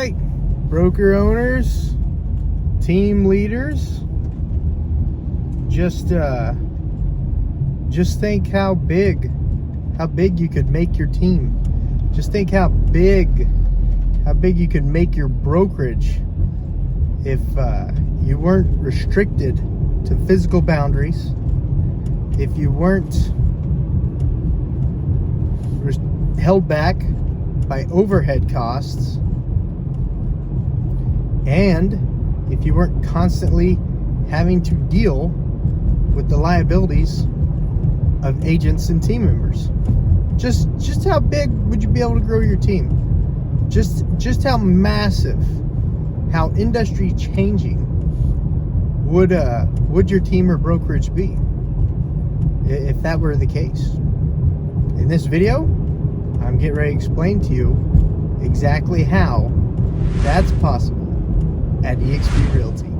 right, broker owners, team leaders, just think how big you could make your team. Just think how big you could make your brokerage if you weren't restricted to physical boundaries, if you weren't held back by overhead costs, and if you weren't constantly having to deal with the liabilities of agents and team members. Just how big would you be able to grow your team? Just how massive, how industry changing would your team or brokerage be if that were the case? In this video, I'm getting ready to explain to you exactly how that's possible at eXp Realty.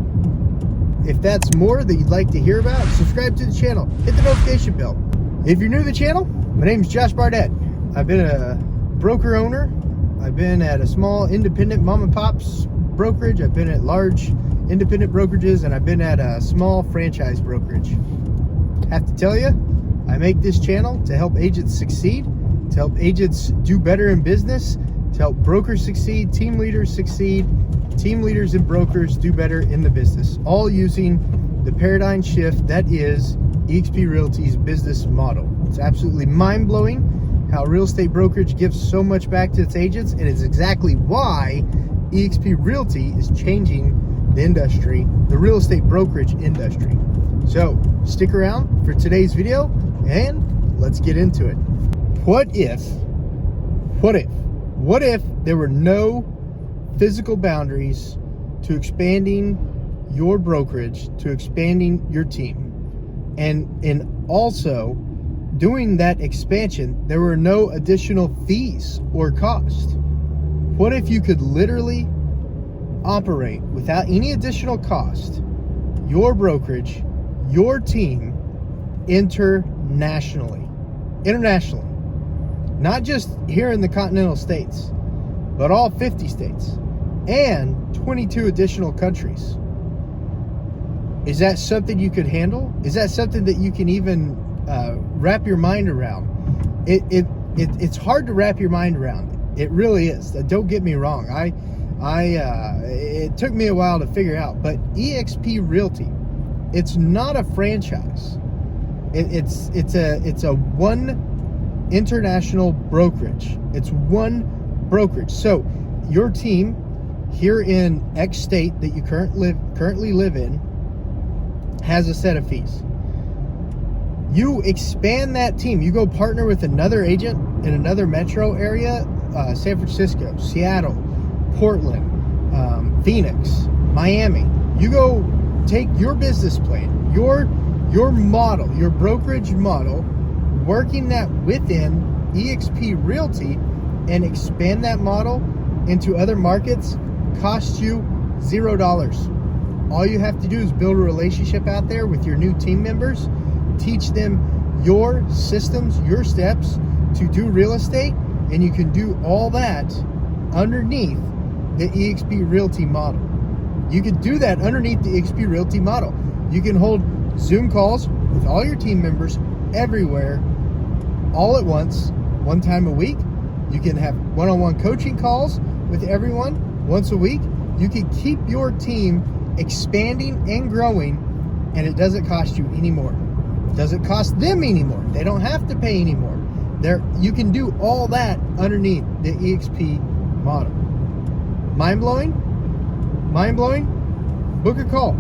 If that's more that you'd like to hear about, subscribe to the channel, hit the notification bell. If you're new to the channel, my name is Josh Barnett. I've been a broker owner. I've been at a small independent mom and pop's brokerage. I've been at large independent brokerages, and I've been at a small franchise brokerage. I have to tell you, I make this channel to help agents succeed, to help agents do better in business, to help brokers succeed, team leaders succeed, team leaders and brokers do better in the business, all using the paradigm shift that is eXp Realty's business model. It's absolutely mind-blowing how real estate brokerage gives so much back to its agents, and it's exactly why eXp Realty is changing the industry, the real estate brokerage industry. So stick around for today's video and let's get into it. What if there were no physical boundaries to expanding your brokerage, to expanding your team, and also doing that expansion, there were no additional fees or cost? What if you could literally operate without any additional cost your brokerage, your team internationally, not just here in the continental states, but all 50 states and 22 additional countries? Is that something you could handle? Is that something that you can even wrap your mind around? It's hard to wrap your mind around. It really is. Don't get me wrong. It took me a while to figure out, but eXp Realty, it's not a franchise. It's a one international brokerage. It's one brokerage. So your team here in X state that you currently live in has a set of fees. You expand that team. You go partner with another agent in another metro area, San Francisco, Seattle, Portland, Phoenix, Miami. You go take your business plan, your model, your brokerage model, working that within eXp Realty, and expand that model into other markets. Costs you $0. All you have to do is build a relationship out there with your new team members, teach them your systems, your steps to do real estate, and you can do all that underneath the eXp Realty model. You can do that underneath the eXp Realty model. You can hold Zoom calls with all your team members everywhere, all at once, one time a week. You can have one-on-one coaching calls with everyone once a week. You can keep your team expanding and growing, and it doesn't cost you anymore. It doesn't cost them anymore. They don't have to pay anymore. You can do all that underneath the eXp model. Mind-blowing? Mind-blowing? Book a call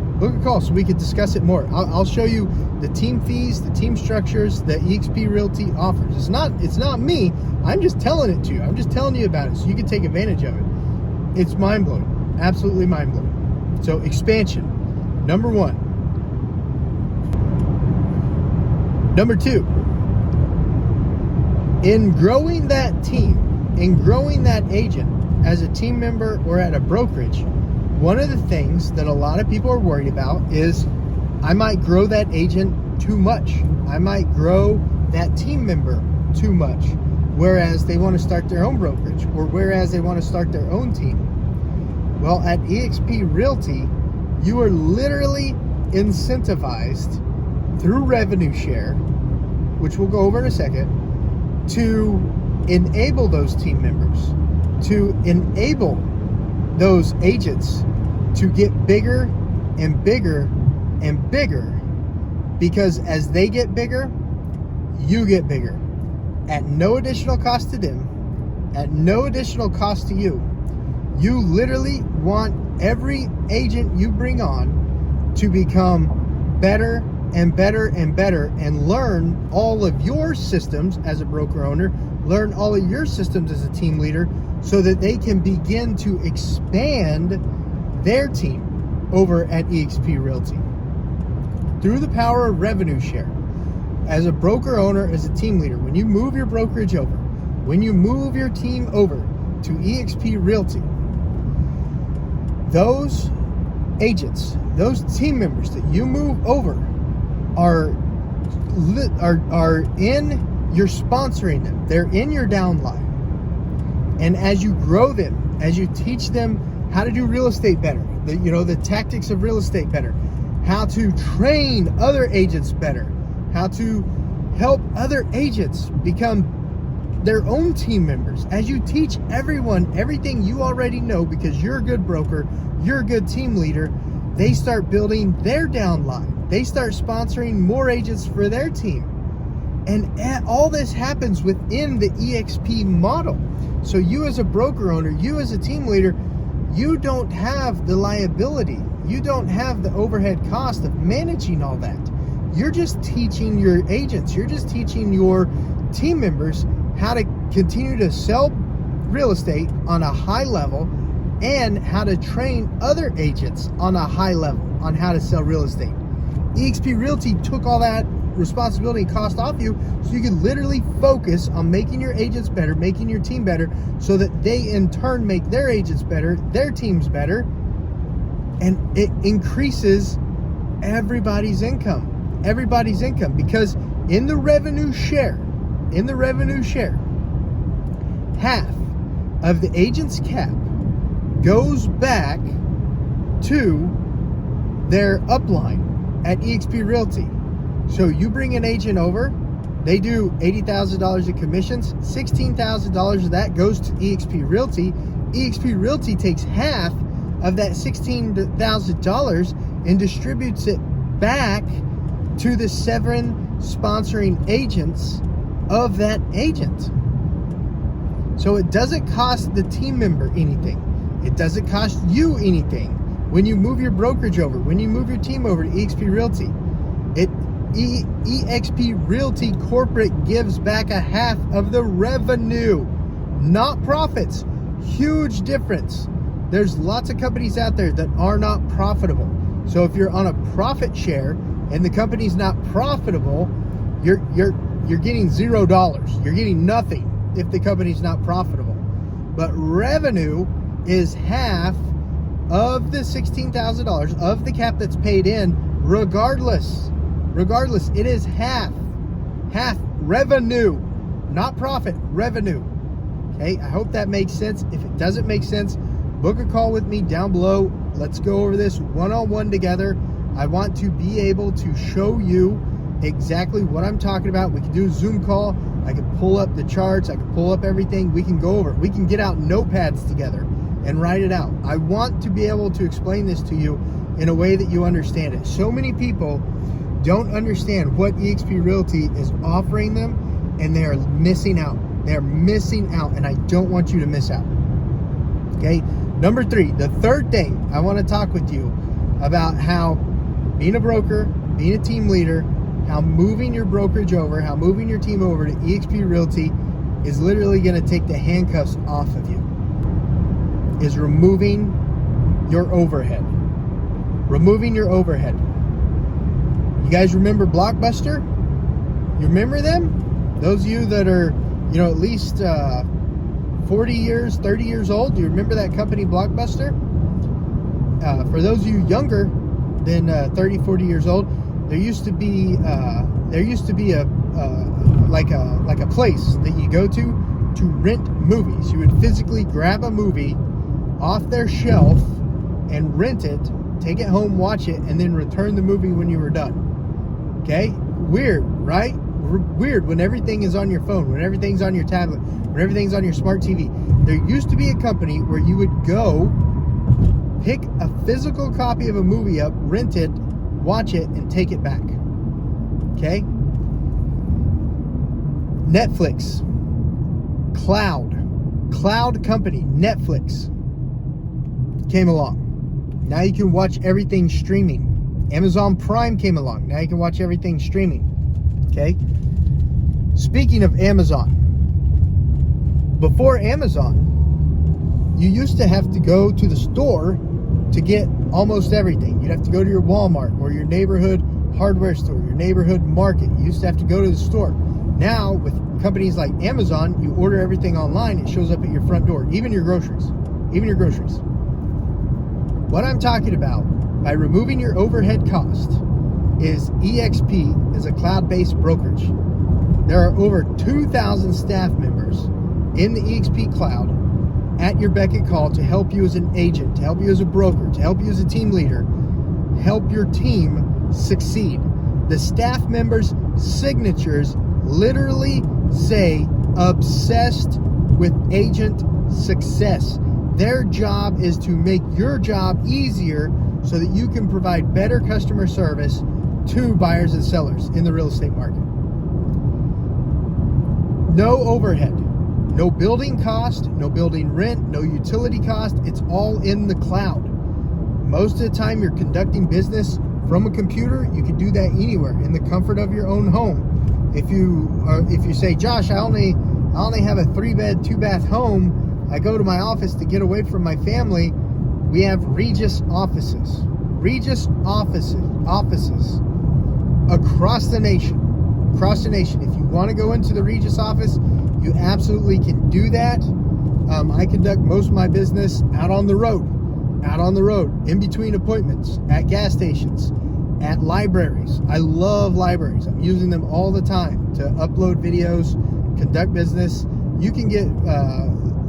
so we can discuss it more. I'll show you the team fees, the team structures that eXp Realty offers. It's not me. I'm just telling it to you. I'm just telling you about it so you can take advantage of it. It's mind-blowing. Absolutely mind-blowing. So expansion, number one. Number two, in growing that team, in growing that agent as a team member or at a brokerage, one of the things that a lot of people are worried about is, I might grow that agent too much. I might grow that team member too much, whereas they want to start their own brokerage, or whereas they want to start their own team. Well, at eXp Realty, you are literally incentivized through revenue share, which we'll go over in a second, to enable those team members, to enable those agents to get bigger and bigger and bigger, because as they get bigger, you get bigger at no additional cost to them, at no additional cost to you. You literally want every agent you bring on to become better and better and better, and learn all of your systems as a broker owner, learn all of your systems as a team leader, so that they can begin to expand their team over at eXp Realty. Through the power of revenue share, as a broker owner, as a team leader, when you move your brokerage over, when you move your team over to eXp Realty, those agents, those team members that you move over are in, you're sponsoring them. They're in your downline. And as you grow them, as you teach them how to do real estate better, the tactics of real estate better, how to train other agents better, how to help other agents become their own team members, as you teach everyone everything you already know because you're a good broker, you're a good team leader, they start building their downline. They start sponsoring more agents for their team. And all this happens within the eXp model. So you as a broker owner, you as a team leader, you don't have the liability. You don't have the overhead cost of managing all that. You're just teaching your agents, you're just teaching your team members how to continue to sell real estate on a high level, and how to train other agents on a high level on how to sell real estate. eXp Realty took all that responsibility and cost off you, so you can literally focus on making your agents better, making your team better, so that they in turn make their agents better, their teams better, and it increases everybody's income. Everybody's income, because in the revenue share, half of the agent's cap goes back to their upline at eXp Realty. So you bring an agent over, they do $80,000 in commissions, $16,000 of that goes to eXp Realty. eXp Realty takes half of that $16,000 and distributes it back to the 7 sponsoring agents of that agent. So it doesn't cost the team member anything. It doesn't cost you anything when you move your brokerage over, when you move your team over to eXp Realty. eXp Realty corporate gives back a half of the revenue, not profits. Huge difference. There's lots of companies out there that are not profitable. So if you're on a profit share and the company's not profitable, you're getting $0. You're getting nothing if the company's not profitable. But revenue is half of the $16,000 of the cap that's paid in, regardless. It is half revenue, not profit, revenue. Okay, I hope that makes sense. If it doesn't make sense, book a call with me down below. Let's go over this one-on-one together. I want to be able to show you exactly what I'm talking about. We can do a Zoom call. I can pull up the charts. I can pull up everything. We can go over it. We can get out notepads together and write it out. I want to be able to explain this to you in a way that you understand it. So many people don't understand what eXp Realty is offering them, and they are missing out. They're missing out, and I don't want you to miss out. Okay? Number 3, the third thing I want to talk with you about, how being a broker, being a team leader, how moving your brokerage over, how moving your team over to eXp Realty is literally going to take the handcuffs off of you, is removing your overhead. Removing your overhead. You guys remember Blockbuster? You remember them? Those of you that are, at least 40 years, 30 years old, do you remember that company Blockbuster? For those of you younger than 30, 40 years old, there used to be a place that you go to rent movies. You would physically grab a movie off their shelf and rent it, take it home, watch it, and then return the movie when you were done. Okay? Weird, right? Weird when everything is on your phone, when everything's on your tablet, when everything's on your smart TV. There used to be a company where you would go pick a physical copy of a movie up, rent it, watch it, and take it back. Okay? Netflix, cloud company, Netflix came along. Now you can watch everything streaming. Amazon Prime came along. Now you can watch everything streaming. Okay? Speaking of Amazon, before Amazon, you used to have to go to the store to get almost everything. You'd have to go to your Walmart or your neighborhood hardware store, your neighborhood market. You used to have to go to the store. Now, with companies like Amazon, you order everything online, it shows up at your front door, even your groceries. What I'm talking about, by removing your overhead cost, is eXp is a cloud-based brokerage. There are over 2,000 staff members in the eXp cloud at your beck and call to help you as an agent, to help you as a broker, to help you as a team leader, help your team succeed. The staff members' signatures literally say obsessed with agent success. Their job is to make your job easier so that you can provide better customer service to buyers and sellers in the real estate market. No overhead, no building cost, no building rent, no utility cost. It's all in the cloud. Most of the time you're conducting business from a computer. You can do that anywhere in the comfort of your own home. If you say, Josh, I only have a 3-bed, 2-bath home, I go to my office to get away from my family, we have Regus offices across the nation. If you want to go into the Regus office, you absolutely can do that. I conduct most of my business out on the road, in between appointments, at gas stations, at libraries. I love libraries. I'm using them all the time to upload videos, conduct business. You can get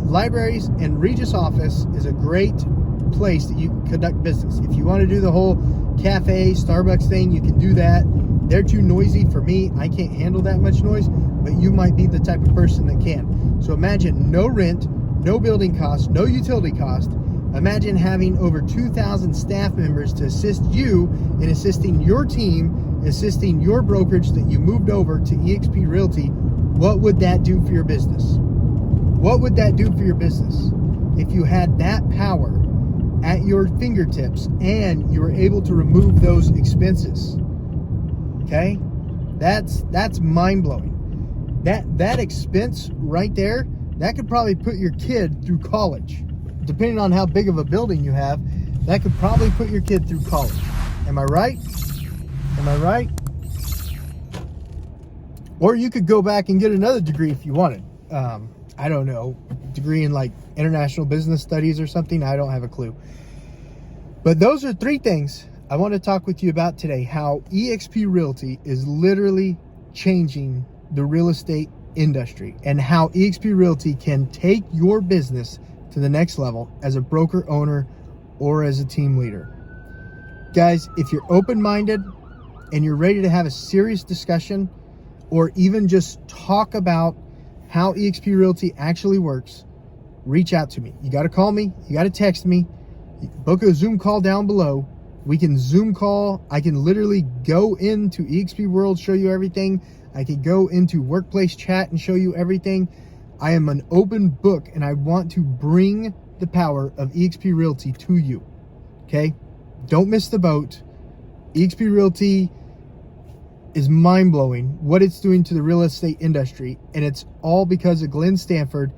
libraries, and Regus office is a great place that you can conduct business. If you want to do the whole cafe, Starbucks thing, you can do that. They're too noisy for me. I can't handle that much noise, but you might be the type of person that can. So imagine no rent, no building cost, no utility cost. Imagine having over 2,000 staff members to assist you in assisting your team, assisting your brokerage that you moved over to eXp Realty. What would that do for your business? What would that do for your business if you had that power at your fingertips and you were able to remove those expenses? Okay? That's mind-blowing. That expense right there, that could probably put your kid through college. Depending on how big of a building you have, that could probably put your kid through college. Am I right? Or you could go back and get another degree if you wanted. I don't know, degree in like international business studies or something. I don't have a clue. But those are 3 things I want to talk with you about today. How eXp Realty is literally changing the real estate industry, and how eXp Realty can take your business to the next level as a broker owner or as a team leader. Guys, if you're open-minded and you're ready to have a serious discussion, or even just talk about how eXp Realty actually works, reach out to me. You got to call me. You got to text me. Book a Zoom call down below. We can Zoom call. I can literally go into eXp World, show you everything. I could go into Workplace Chat and show you everything. I am an open book, and I want to bring the power of eXp Realty to you. Okay? Don't miss the boat. eXp Realty is mind-blowing what it's doing to the real estate industry, and it's all because of Glenn Stanford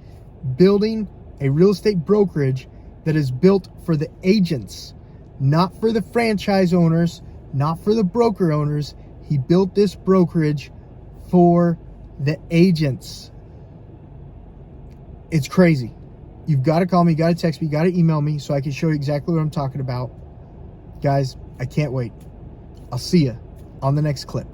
building a real estate brokerage that is built for the agents, not for the franchise owners, not for the broker owners. He built this brokerage for the agents. It's crazy. You've got to call me, you got to text me, you got to email me so I can show you exactly what I'm talking about. Guys, I can't wait. I'll see you on the next clip.